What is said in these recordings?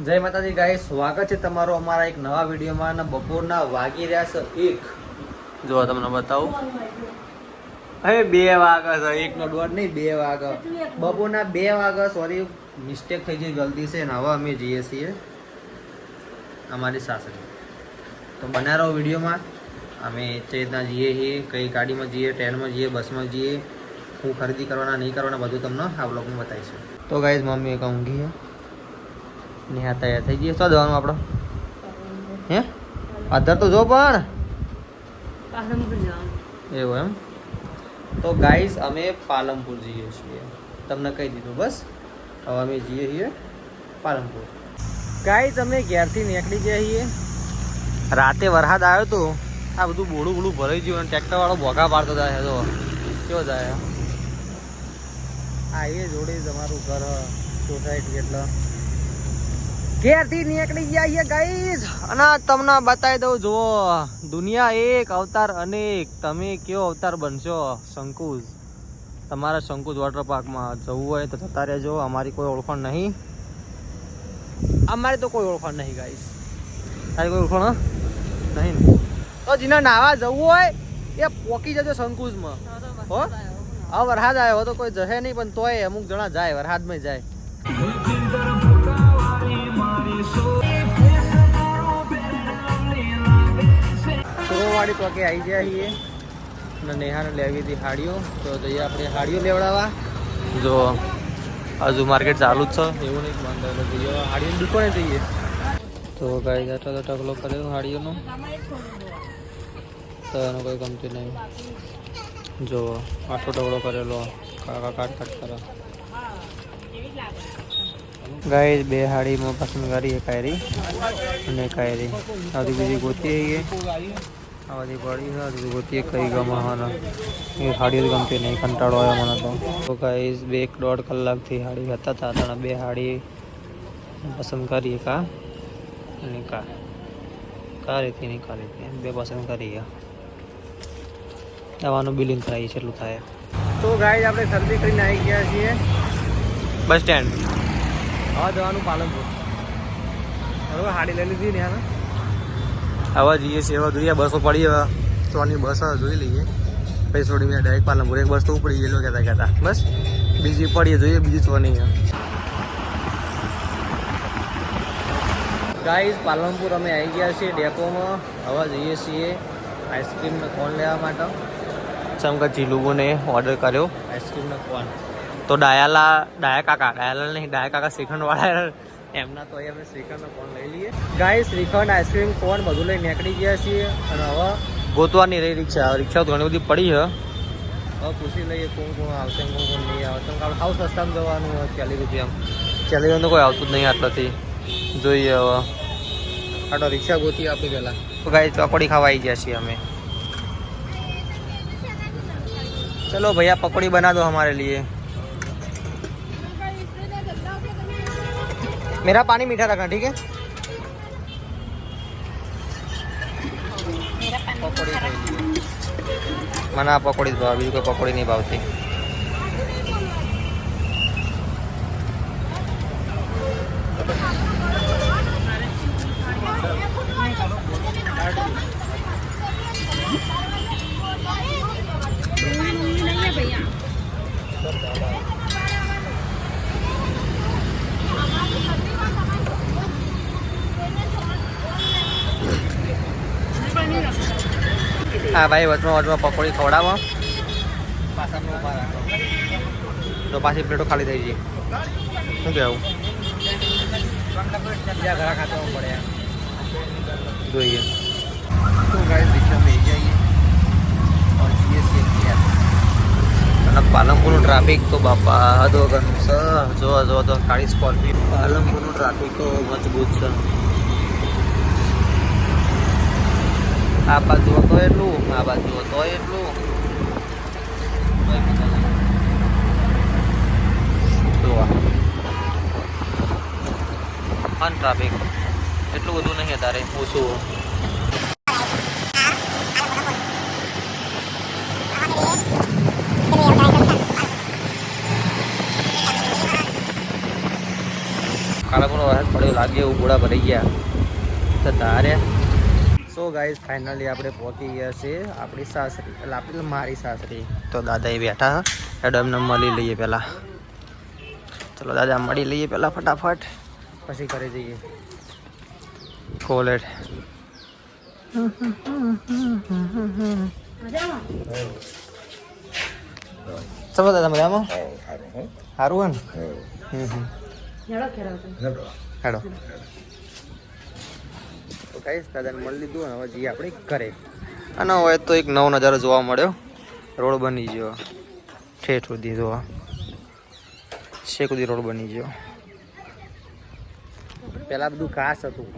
જય માતાજી ગાઈસ, સ્વાગત છે તમારો અમારા એક નવા વિડીયોમાં. અને બપોરના વાગી રહ્યા છે 1. જો તમને બતાવું, હવે 2 વાગે છે, 1:15 નહીં, 2 વાગે. બપોરના 2 વાગે. સોરી, મિસ્ટેક થઈ ગઈ, ગલતી છે. ને હવે અમે જઈએ છીએ અમારી સાસરી. તો બના રહો વિડીયોમાં. અમે તે રીતના જઈએ છીએ, કઈ ગાડીમાં જઈએ, ટ્રેનમાં જઈએ, બસમાં જઈએ, હું ખરીદી કરવાના નહીં કરવાના બધું તમને આ બ્લોગમાં બતાવીશું. તો ગાઈસ, મમ્મી એક ઊંઘી છે. નેહા તૈયાર થઈ ગઈ. શું જવાનું આપણે? હે આધાર તો જો પણ એવું એમ. તો ગાઈસ, અમે પાલનપુર જઈએ છીએ, તમને કહી દીધું. બસ હવે અમે જઈએ છીએ પાલનપુર. ગાઈસ, અમે ઘેરથી નીકળી ગયા છીએ. રાતે વરસાદ આવ્યો તો આ બધું બોળું બોળું ભરાઈ ગયું અને ટ્રેક્ટર વાળો ભોગા પાડતો જાય. તો કેવો જાય આ એ જોડે તમારું ઘર સોસાયટી એટલે ઘેરથી નીકળી ગયા છીએ ગાઈસ. અને તમને બતાવી દઉં, જુઓ, દુનિયા એક અવતાર અનેક. તમે કયો અવતાર બનશો? શંકુજ. તમારા શંકુજ વોટર પાર્કમાં જવું હોય તો જતા રહેજો. અમારી કોઈ ઓળખાણ નહીં, અમારી તો કોઈ ઓળખાણ નહીં ગાઈસ. તારી કોઈ ઓળખાણ નહીં ને? તો જેને નાવા જવું હોય એ પોકી જજો શંકુજમાં. હો, હવે વરસાદ આવ્યો તો કોઈ જશે નહીં, પણ તોય અમુક જણા જાય, વરસાદમાં જાય. વાડી ચોકે આવી ગયા છીએ અને નેહાને લેવી હતી હાડીઓ. તો જઈએ આપણે હાડીઓ લેવડાવવા. જો હજુ માર્કેટ ચાલુ જ છે, એવું નહીં બંધ. એટલે જઈએ હાડીઓની દુકાને જઈએ. તો ગાઈ આટલો તો ટકલો કર્યો હાડીઓનો, તો એનો કોઈ ગમતું નહીં. જો આટલો ટકલો કરેલો, કાકા કાટ કરો. ગાઈ 2 હાડીમાં પસંદ કરી, એક આયરી અને એક આયરી. આધી બીજી ગોતી આવીએ, આ બધી પડી છે. આધી ગોતીએ કઈ ગમાવાના એ હાડી ગમતી નહીં, કંટાળો આવ્યો મને તો. ગાઈ 1.5 કલાકથી હાડી હતા હતા, 2 હાડી પસંદ કરી, કા અને કા રીતિ નહીં, કા રીતે 2 પસંદ કરી. દવાનું બિલિંગ કરાવી છે એટલું થાય. તો ગાઈ આપણે ખરીદી કરીને આવી ગયા છીએ બસ સ્ટેન્ડ. હવે જવાનું પાલનપુર. બરોબર, હાડી લઈ લીધી ને. હવે જઈએ છીએ, હવે જોઈએ બસો પડી. હવે 100ની બસ જોઈ લઈએ, પછી થોડી મેં ડાયરેક્ટ પાલનપુર. એક બસ તો ઉપડી ગયેલો કહેતા બસ બીજી પડીએ, જોઈએ બીજી 100ની. ગાઈઝ, પાલનપુર અમે આવી ગયા છીએ ડેપોમાં. હવે જઈએ છીએ આઈસ્ક્રીમનો કોન લેવા માટે. ચમકા જીલુબોને ઓર્ડર કર્યો આઈસ્ક્રીમનો કોન. તો ડાયા કાકા નહીં, ડાયા કાકા શ્રીખંડવાળા એમના, તો અમે શ્રીખંડનો કોન લઈ લઈએ. ગાય શ્રીખંડ, આઈસ્ક્રીમ, કોન બધું લઈને નીકળી ગયા છીએ. અને હવે ગોતવાની રહી રિક્ષા તો ઘણી બધી પડી છે. હવે પૂછી લઈએ કોણ કોણ આવશે, કોણ કોણ નહીં આવે. કેમ કે આપણે હાઉસ રસ્તામાં જવાનું હોય 40 રૂપિયા. 40 રૂપિયા તો કોઈ આવતું જ નહીં આટલાથી. જોઈએ હવે આટલો રિક્ષા ગોતી આપણી પહેલાં. તો ગાય પકોડી ખાવા આવી ગયા છીએ અમે. ચલો ભૈયા, પકોડી બના દો હમારે લીએ. मेरा पानी मीठा रखना, ठीक है? पकौड़ी मना पकौड़ी भाव, बीजू कोई पकौड़ी नहीं भावती. હા ભાઈ, વચમાં પકોડી ખવડાવો, પાછા ઉભા રાખો તો પાછી પ્લેટો ખાલી થઈ ગઈ. શું કહેવું, બીજા ઘરા ખાતા પડે. જોઈએ તો ગાઈસ, રિક્ષા લઈ જઈએ અને પાલનપુરનું ટ્રાફિક તો બાપા હદ વગરનું છે. જો તો કાળી સ્કોર્પિયો. પાલનપુરનું ટ્રાફિક તો મજબૂત છે. આ બાજુ હતો એટલું, આ બાજુ હતો એટલું. ફન ટ્રાફિક એટલું બધું નહીં અત્યારે, ઓછું. કાળાપુરનો વરસાદ પડ્યો લાગે એવું ઘોડા ભરાઈ ગયા તો તારે સો ગાઈઝ ફાઇનલી આપણે પહોંચી ગયા છીએ આપણી સાસરી એટલે આપણે મારી સાસરી તો દાદા એ બેઠા એડો એમને મળી લઈએ પહેલાં ચલો દાદા મળી લઈએ પહેલાં ફટાફટ પછી ઘરે જઈએ કોલેજ ચલો દાદા મજામાં સારું હે ને હેડો તો ગાઈસ દાદાને મળી લીધું અને હવે જઈએ આપણે ઘરે અને હવે તો એક નવો નજારો જોવા મળ્યો રોડ બની ગયો ઠેઠ સુધી જોવા છેક સુધી રોડ બની ગયો પહેલાં બધું ઘાસ હતું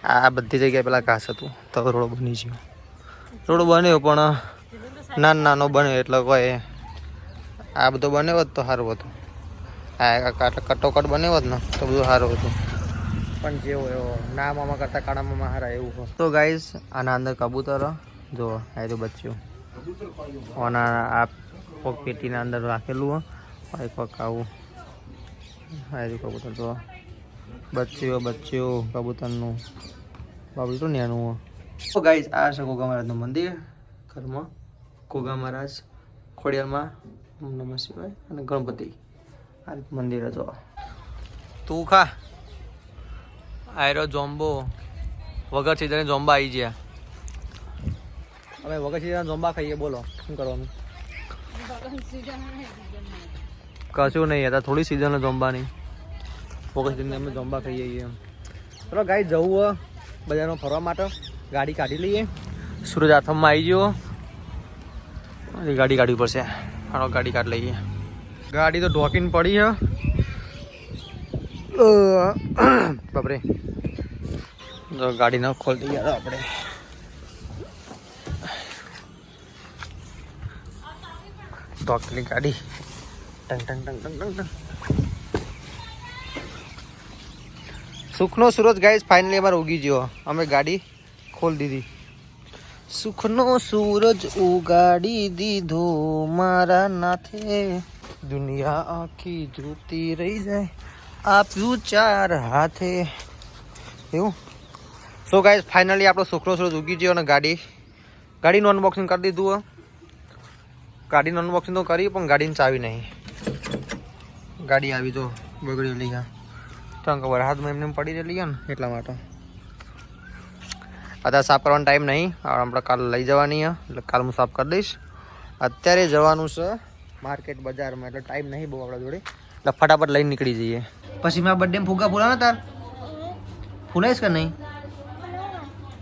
આ બધી જગ્યાએ પહેલાં ઘાસ હતું તો રોડ બની ગયો રોડ બન્યો પણ નાનો બન્યો એટલે કોઈ આ બધો બન્યો હોત તો સારું હતું આ કટોકટ બન્યો હોત ને તો બધું સારું હતું પણ જેવો એવો ના મામા કરતા કાળા મામા હારા એવું તો ગાઈસ આના અંદર કબૂતર જો આ તો બચ્યું ઓના આ પગ પેટીના અંદર રાખેલું એક પગ આવું આ કબૂતર તો બચ્યું કબૂતરનું બાબુ તો નેનું તો ગાઈસ આ છે ગોગા મહારાજનું મંદિર ઘરમાં ગોગા મહારાજ ખોડિયારમાં નમઃ શિવાય અને ગણપતિ આ મંદિર હતો તું ખા આયરો જોમ્બો વગર સીઝને જોમ્બા આવી ગયા અમે વગર સીઝન જોમ્બા ખાઈએ બોલો શું કરવાનું કશું નહીં હતા થોડી સીઝન જોમ્બાની વગર સીઝન અમે જોમ્બા ખાઈએ એમ ચલો ગાઈ જવું બજારમાં ફરવા માટે ગાડી કાઢી લઈએ સૂરજ આથમમાં આવી ગયો ગાડી કાઢવી પડશે હાલો ગાડી કાઢી લઈએ ગાડી તો ઢોકીને પડી છે બાપરે ગાડી ન ખોલતી યાર આપણે ઢોકલી ગાડી ટંગ ટંગ ટંગ ટંગ ટંગ ટંગ સુખનો સૂરજ ગાઈસ ફાઇનલી અમારે ઉગી ગયો અમે ગાડી ખોલી દીધી સુખનો સૂરજ ઉગાડી દીધો મારા નાથે દુનિયા આખી જોતી રહી જાય આપ્યું ચાર હાથે એવું સો ગાઈસ ફાઇનલી આપણો સુખનો સૂરજ ઉગી ગયો અને ગાડીનું અનબોક્સિંગ કરી દીધું ગાડીનું અનબોક્સિંગ તો કરી પણ ગાડીની ચાવી નહીં ગાડી આવી તો બગડી લઈ ગયા કારણ કે વરસાદમાં એમને પડી રહેલી ને એટલા માટે અત્યારે સાફ કરવાનો ટાઈમ નહીં આપણે કાલે લઈ જવાની એટલે કાલે હું સાફ કરી દઈશ અત્યારે જવાનું છે માર્કેટ બજારમાં એટલે ટાઈમ નહીં બહુ આપણા જોડે એટલે ફટાફટ લઈને નીકળી જઈએ પછી મેં બર્થડે ફુગ્ગા ફૂલાના તાર ફૂલાઈશ કે નહીં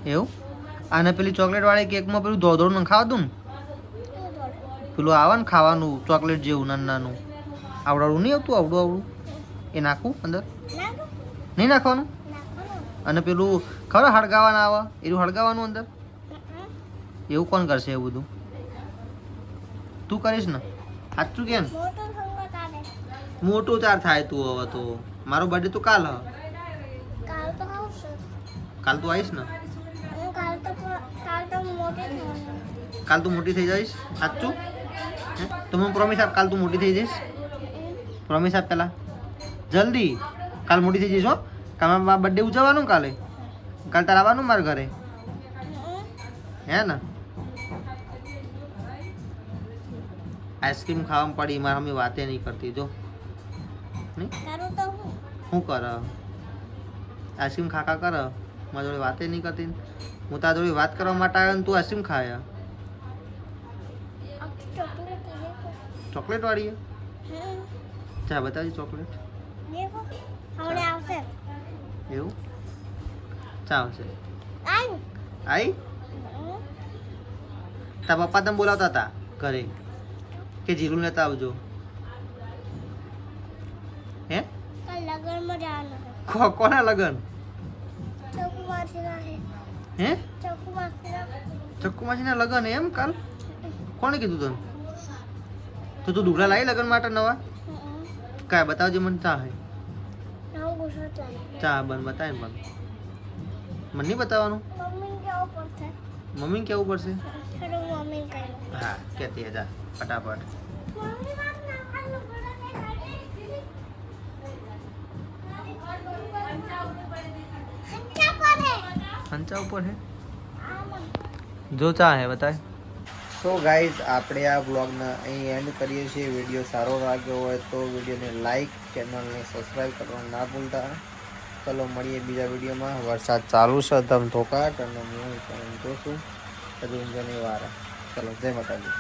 એવું આને પેલી ચોકલેટ વાળી કેકમાં પેલું ધોધોડું ખાવા દઉં ને પેલું આવે ને ખાવાનું ચોકલેટ જેવું નાનું આવડાવડું નહીં આવતું આવડું એ નાખવું અંદર નહીં નાખવાનું અને પેલું ખબર હળગાવાના આવે એવું હળગાવાનું અંદર એવું કોણ કરશે એવું બધું તું કરીશ ને સાચું કે મોટું તાર થાય તું હવે તો મારો બર્થડે તો કાલ કાલ તું આવીશ ને કાલ તું મોટી થઈ જઈશ સાચું તો મને પ્રોમિસ આપ કાલ તું મોટી થઈ જઈશ પ્રોમિસ આપ પેલા જલ્દી કાલ મોટી થઈ જઈશ હો કાલ મારા બર્થડે ઉજવવાનું કાલે તારે આવવાનું મારા ઘરે હે ને આઈસ્ક્રીમ ખાવામાં પડી મારા મમ્મી વાતે નહીં કરતી જો નહીં શું કર આઈસ્ક્રીમ ખાકા કર મારા જોડે વાતે નહીં કરતી હું તારા જોડે વાત કરવા માટે આવ્યો તું આઈસ્ક્રીમ ખાયા ચોકલેટ વાળી ચા બતાવી ચોકલેટ એવું ચા આવશે આઈ તારા પપ્પા તમે બોલાવતા હતા ઘરે કે જીરું લેતા આવજો હે કોના લગન હે ચક્કુ માસીના લગન એમ કાલ કોણે કીધું તને તો તું ઢુકડા લાવી લગન માટે નવા કાંઈ બતાવજે મને ચા હે ચા બન બતાવે ને પણ મને નહીં બતાવવાનું મમ્મી કેવું પડશે હા કેતી જા ફટાફટ ખંચા ઉપર હે જો ચા હે બતાય. સો ગાઈઝ આપણે આ બ્લોગને અહીં એન્ડ કરીએ છીએ. વિડીયો સારો લાગ્યો હોય તો વિડીયોને લાઈક, ચેનલને સબસ્ક્રાઈબ કરવાનું ના ભૂલતા. ચલો મળીએ બીજા વિડીયોમાં. વરસાદ ચાલુ છે ધમધોકાટ અને હું પણ જોશું હજુ ઊંઝાની વાર. ચલો જય માતાજી.